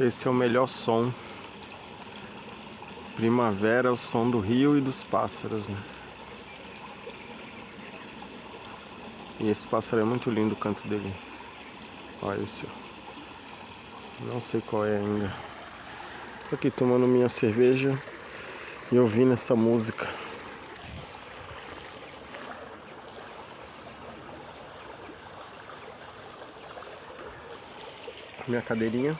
Esse é o melhor som. Primavera é o som do rio e dos pássaros, né? E esse pássaro é muito lindo, o canto dele. Olha esse. Não sei qual é ainda. Tô aqui tomando minha cerveja e ouvindo essa música. Minha cadeirinha.